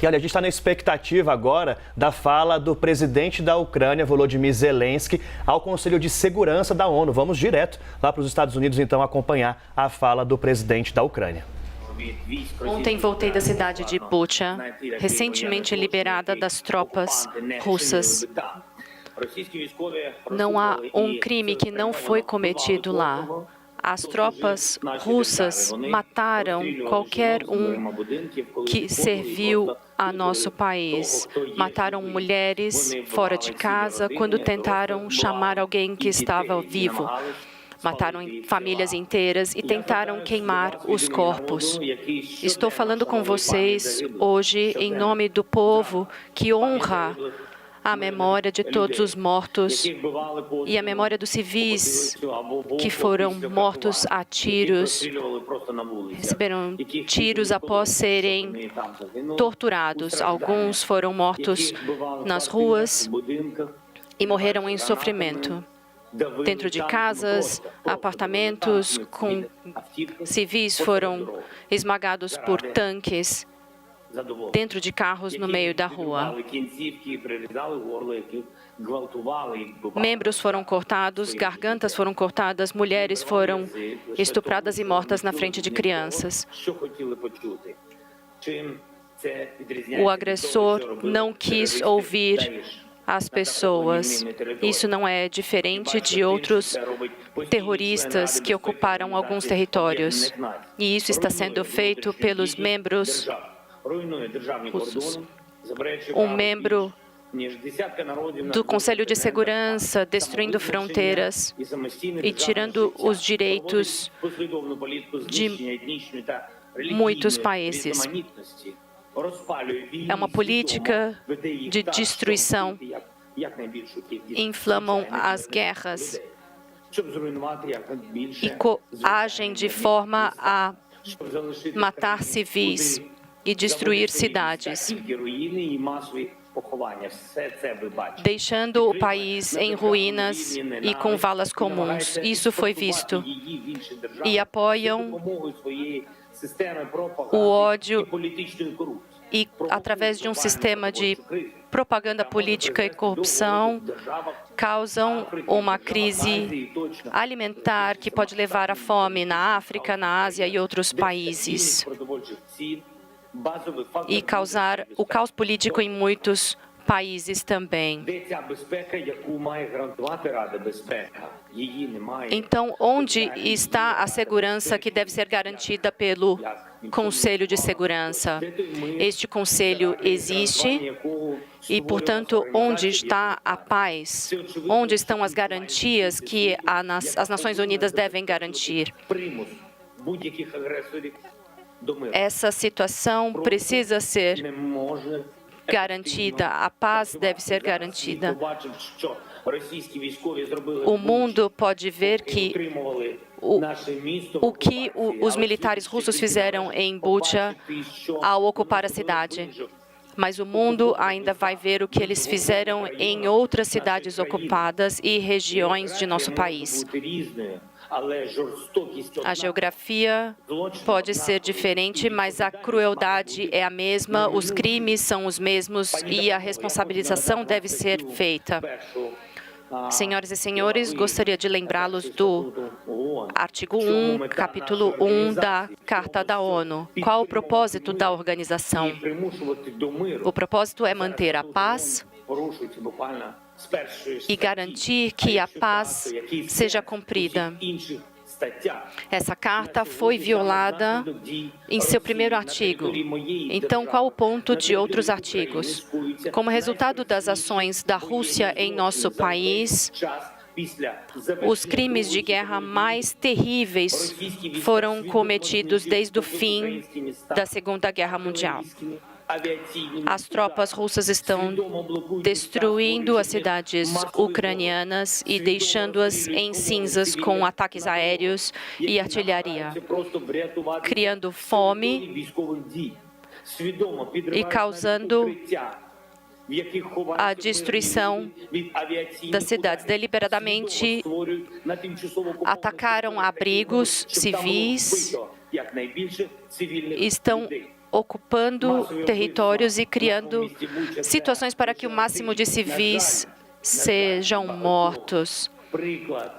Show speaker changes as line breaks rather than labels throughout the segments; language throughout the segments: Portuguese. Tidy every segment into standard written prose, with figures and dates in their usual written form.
E olha, a gente está na expectativa agora da fala do presidente da Ucrânia, Volodymyr Zelensky, ao Conselho de Segurança da ONU. Vamos direto lá para os Estados Unidos, então, acompanhar a fala do presidente da Ucrânia.
Ontem voltei da cidade de Bucha, recentemente liberada das tropas russas. Não há um crime que não foi cometido lá. As tropas russas mataram qualquer um que serviu a nosso país. Mataram mulheres fora de casa quando tentaram chamar alguém que estava vivo. Mataram famílias inteiras e tentaram queimar os corpos. Estou falando com vocês hoje em nome do povo que honra a memória de todos os mortos e a memória dos civis que foram mortos a tiros, receberam tiros após serem torturados. Alguns foram mortos nas ruas e morreram em sofrimento. Dentro de casas, apartamentos com civis foram esmagados por tanques, dentro de carros no meio da rua. Membros foram cortados, gargantas foram cortadas, mulheres foram estupradas e mortas na frente de crianças. O agressor não quis ouvir as pessoas. Isso não é diferente de outros terroristas que ocuparam alguns territórios. E isso está sendo feito pelos membros russos. Um membro do Conselho de Segurança destruindo fronteiras e tirando os direitos de muitos países. É uma política de destruição. Inflamam as guerras e agem de forma a matar civis e destruir cidades, deixando o país em ruínas e com valas comuns. Isso foi visto. E apoiam o ódio e, através de um sistema de propaganda política e corrupção, causam uma crise alimentar que pode levar à fome na África, na Ásia e outros países, e causar o caos político em muitos países também. Então, onde está a segurança que deve ser garantida pelo Conselho de Segurança? Este Conselho existe e, portanto, onde está a paz? Onde estão as garantias que as Nações Unidas devem garantir? Essa situação precisa ser garantida, a paz deve ser garantida. O mundo pode ver que o que os militares russos fizeram em Bucha ao ocupar a cidade. Mas o mundo ainda vai ver o que eles fizeram em outras cidades ocupadas e regiões de nosso país. A geografia pode ser diferente, mas a crueldade é a mesma, os crimes são os mesmos e a responsabilização deve ser feita. Senhoras e senhores, gostaria de lembrá-los do artigo 1, capítulo 1 da Carta da ONU. Qual o propósito da organização? O propósito é manter a paz e garantir que a paz seja cumprida. Essa carta foi violada em seu primeiro artigo. Então, qual o ponto de outros artigos? Como resultado das ações da Rússia em nosso país, os crimes de guerra mais terríveis foram cometidos desde o fim da Segunda Guerra Mundial. As tropas russas estão destruindo as cidades ucranianas e deixando-as em cinzas com ataques aéreos e artilharia, criando fome e causando a destruição das cidades. Deliberadamente atacaram abrigos civis, estão ocupando territórios e criando situações para que o máximo de civis sejam mortos.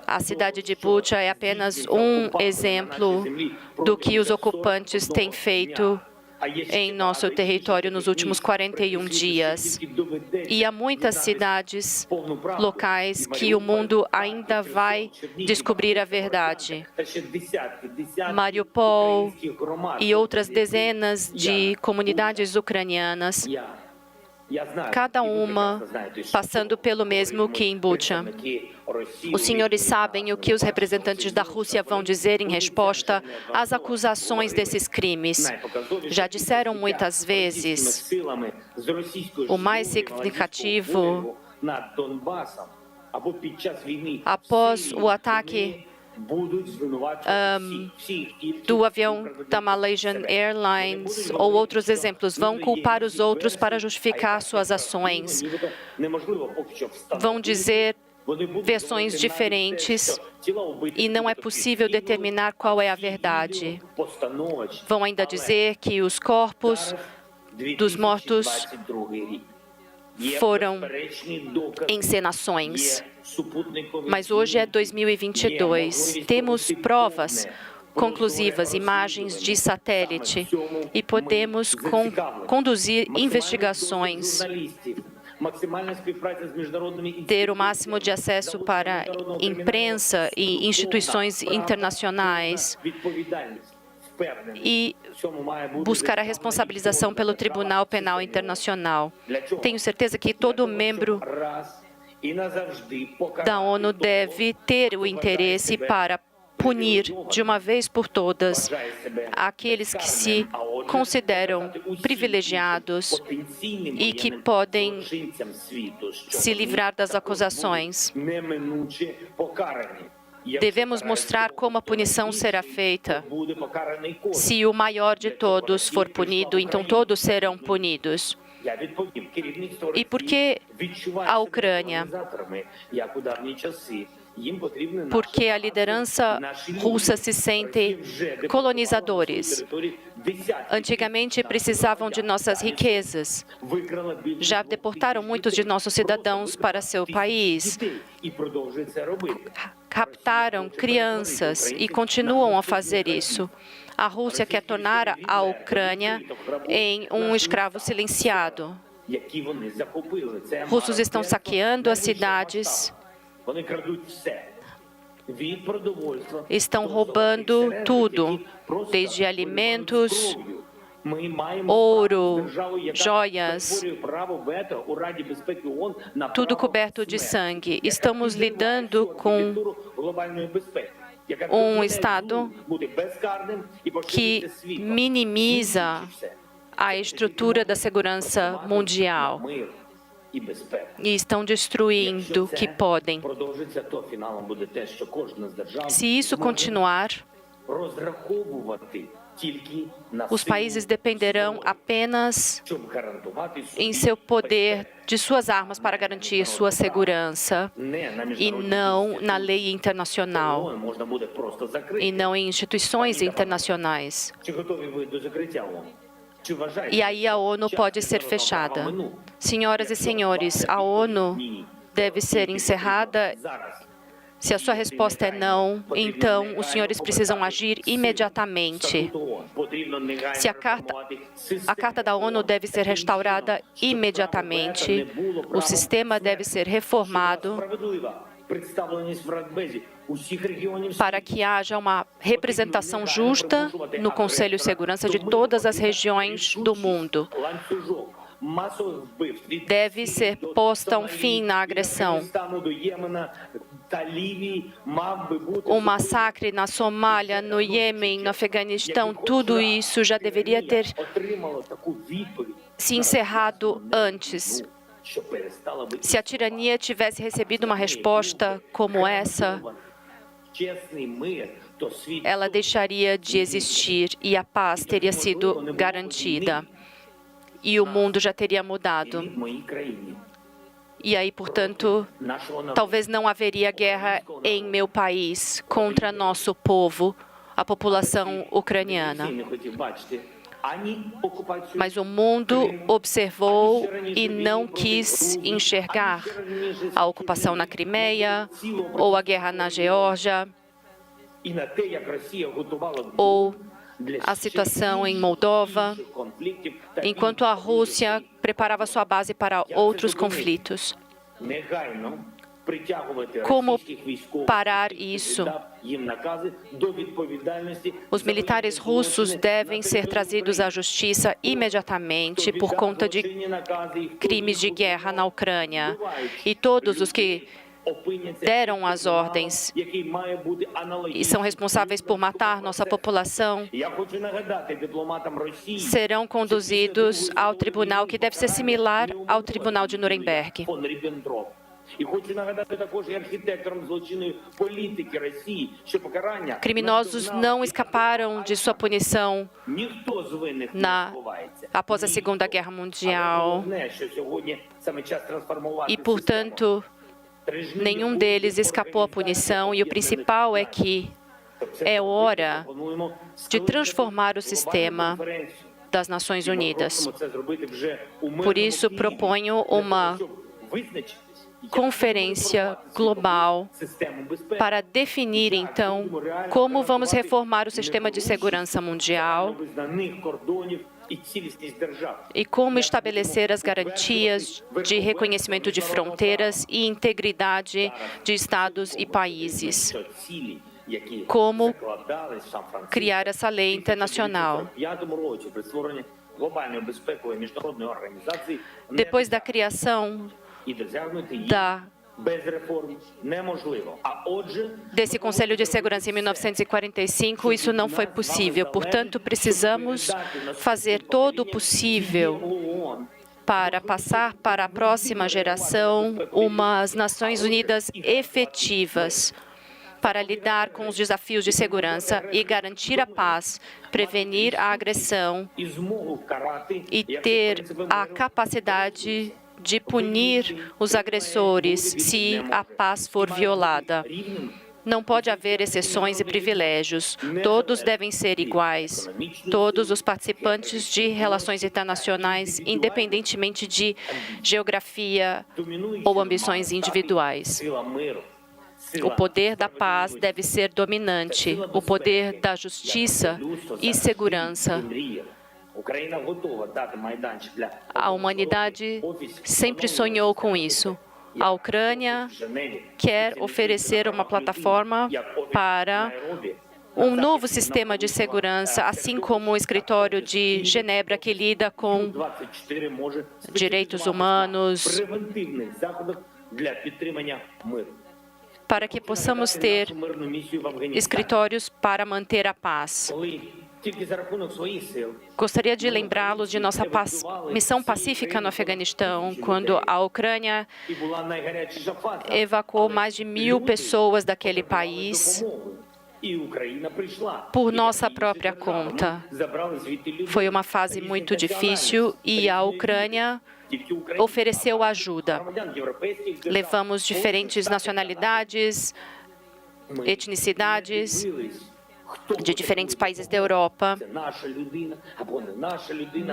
A cidade de Bucha é apenas um exemplo do que os ocupantes têm feito em nosso território nos últimos 41 dias. E há muitas cidades locais que o mundo ainda vai descobrir a verdade. Mariupol e outras dezenas de comunidades ucranianas, cada uma passando pelo mesmo que em Bucha. Os senhores sabem o que os representantes da Rússia vão dizer em resposta às acusações desses crimes. Já disseram muitas vezes, o mais significativo, após o ataque do avião da Malaysian Airlines ou outros exemplos, vão culpar os outros para justificar suas ações. Vão dizer versões diferentes e não é possível determinar qual é a verdade. Vão ainda dizer que os corpos dos mortos foram encenações. Mas hoje é 2022. Temos provas conclusivas, imagens de satélite, e podemos conduzir investigações, ter o máximo de acesso para imprensa e instituições internacionais e buscar a responsabilização pelo Tribunal Penal Internacional. Tenho certeza que todo membro da ONU deve ter o interesse para punir de uma vez por todas aqueles que se consideram privilegiados e que podem se livrar das acusações. Devemos mostrar como a punição será feita. Se o maior de todos for punido, então todos serão punidos. E por que a Ucrânia? Porque a liderança russa se sente colonizadores. Antigamente precisavam de nossas riquezas. Já deportaram muitos de nossos cidadãos para seu país. Captaram crianças e continuam a fazer isso. A Rússia quer tornar a Ucrânia em um escravo silenciado. Russos estão saqueando as cidades, estão roubando tudo, desde alimentos, ouro, joias, tudo coberto de sangue. Estamos lidando com um Estado que minimiza a estrutura da segurança mundial e estão destruindo o que podem. Se isso continuar, os países dependerão apenas em seu poder de suas armas para garantir sua segurança e não na lei internacional e não em instituições internacionais. E aí a ONU pode ser fechada. Senhoras e senhores, a ONU deve ser encerrada. Se a sua resposta é não, então os senhores precisam agir imediatamente. Se a Carta da ONU deve ser restaurada imediatamente, o sistema deve ser reformado para que haja uma representação justa no Conselho de Segurança de todas as regiões do mundo. Deve ser posta um fim na agressão. O massacre na Somália, no Iêmen, no Afeganistão, tudo isso já deveria ter se encerrado antes. Se a tirania tivesse recebido uma resposta como essa, ela deixaria de existir e a paz teria sido garantida. E o mundo já teria mudado. E aí, portanto, talvez não haveria guerra em meu país contra nosso povo, a população ucraniana. Mas o mundo observou e não quis enxergar a ocupação na Crimeia, ou a guerra na Geórgia, ou a situação em Moldova, enquanto a Rússia preparava sua base para outros conflitos. Como parar isso? Os militares russos devem ser trazidos à justiça imediatamente por conta de crimes de guerra na Ucrânia. E todos os que deram as ordens e são responsáveis por matar nossa população serão conduzidos ao tribunal que deve ser similar ao Tribunal de Nuremberg. Criminosos não escaparam de sua punição após a Segunda Guerra Mundial e, portanto, nenhum deles escapou à punição, e o principal é que é hora de transformar o sistema das Nações Unidas. Por isso, proponho uma conferência global para definir, então, como vamos reformar o sistema de segurança mundial e como estabelecer as garantias de reconhecimento de fronteiras e integridade de estados e países. Como criar essa lei internacional. Depois da criação desse Conselho de Segurança em 1945, isso não foi possível. Portanto, precisamos fazer todo o possível para passar para a próxima geração umas Nações Unidas efetivas para lidar com os desafios de segurança e garantir a paz, prevenir a agressão e ter a capacidade de punir os agressores se a paz for violada. Não pode haver exceções e privilégios. Todos devem ser iguais. Todos os participantes de relações internacionais, independentemente de geografia ou ambições individuais. O poder da paz deve ser dominante. O poder da justiça e segurança. A humanidade sempre sonhou com isso. A Ucrânia quer oferecer uma plataforma para um novo sistema de segurança, assim como o escritório de Genebra, que lida com direitos humanos, para que possamos ter escritórios para manter a paz. Gostaria de lembrá-los de nossa missão pacífica no Afeganistão, quando a Ucrânia evacuou mais de 1.000 pessoas daquele país por nossa própria conta. Foi uma fase muito difícil e a Ucrânia ofereceu ajuda. Levamos diferentes nacionalidades, etnicidades, de diferentes países da Europa.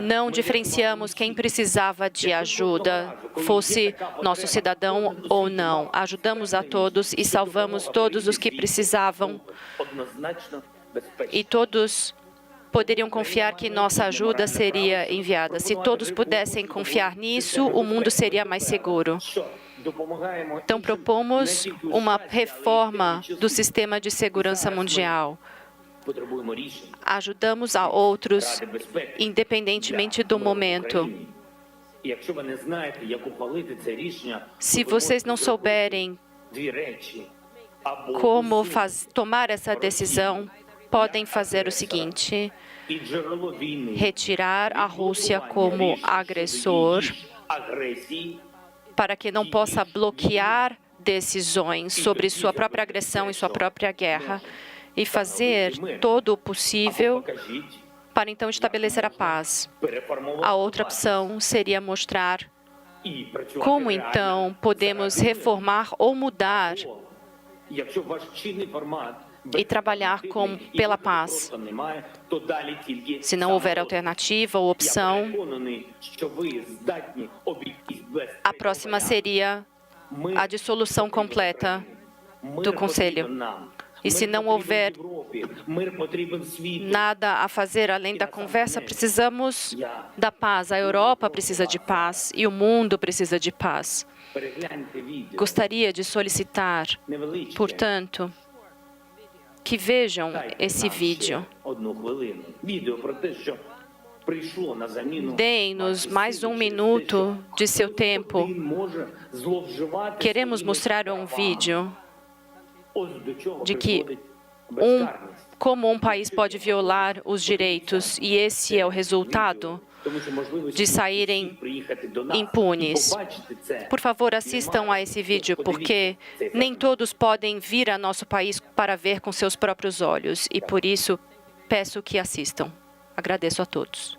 Não diferenciamos quem precisava de ajuda, fosse nosso cidadão ou não. Ajudamos a todos e salvamos todos os que precisavam. E todos poderiam confiar que nossa ajuda seria enviada. Se todos pudessem confiar nisso, o mundo seria mais seguro. Então, propomos uma reforma do sistema de segurança mundial. Ajudamos a outros, independentemente do momento. Se vocês não souberem como tomar essa decisão, podem fazer o seguinte: retirar a Rússia como agressor, para que não possa bloquear decisões sobre sua própria agressão e sua própria guerra, e fazer todo o possível para então estabelecer a paz. A outra opção seria mostrar como então podemos reformar ou mudar e trabalhar pela paz. Se não houver alternativa ou opção, a próxima seria a dissolução completa do Conselho. E se não houver nada a fazer além da conversa, precisamos da paz. A Europa precisa de paz e o mundo precisa de paz. Gostaria de solicitar, portanto, que vejam esse vídeo. Deem-nos mais um minuto de seu tempo. Queremos mostrar um vídeo de que como um país pode violar os direitos, e esse é o resultado de saírem impunes. Por favor, assistam a esse vídeo, porque nem todos podem vir a nosso país para ver com seus próprios olhos, e por isso peço que assistam. Agradeço a todos.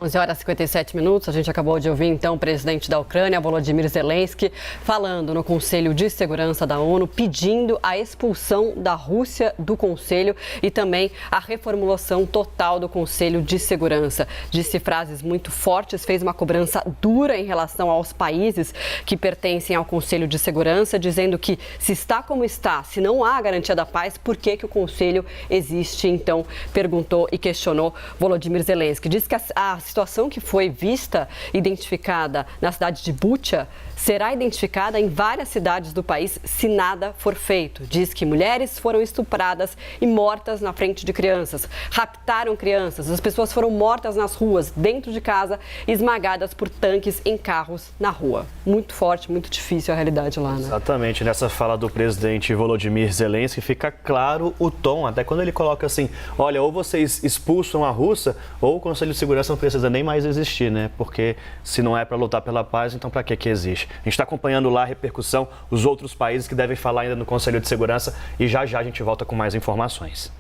11h57. A gente acabou de ouvir, então, o presidente da Ucrânia, Volodymyr Zelensky, falando no Conselho de Segurança da ONU, pedindo a expulsão da Rússia do Conselho e também a reformulação total do Conselho de Segurança. Disse frases muito fortes, fez uma cobrança dura em relação aos países que pertencem ao Conselho de Segurança, dizendo que se está como está, se não há garantia da paz, por que o Conselho existe? Então, perguntou e questionou Volodymyr Zelensky. Diz que a situação que foi vista, identificada na cidade de Bucha, será identificada em várias cidades do país se nada for feito. Diz que mulheres foram estupradas e mortas na frente de crianças, raptaram crianças, as pessoas foram mortas nas ruas, dentro de casa, esmagadas por tanques em carros na rua. Muito forte, muito difícil a realidade lá, né?
Exatamente. Nessa fala do presidente Volodymyr Zelensky fica claro o tom, até quando ele coloca assim, olha, ou vocês expulsam a Rússia, ou o Conselho de Segurança não precisa nem mais existir, né? Porque se não é para lutar pela paz, então para que existe? A gente está acompanhando lá a repercussão, os outros países que devem falar ainda no Conselho de Segurança, e já a gente volta com mais informações.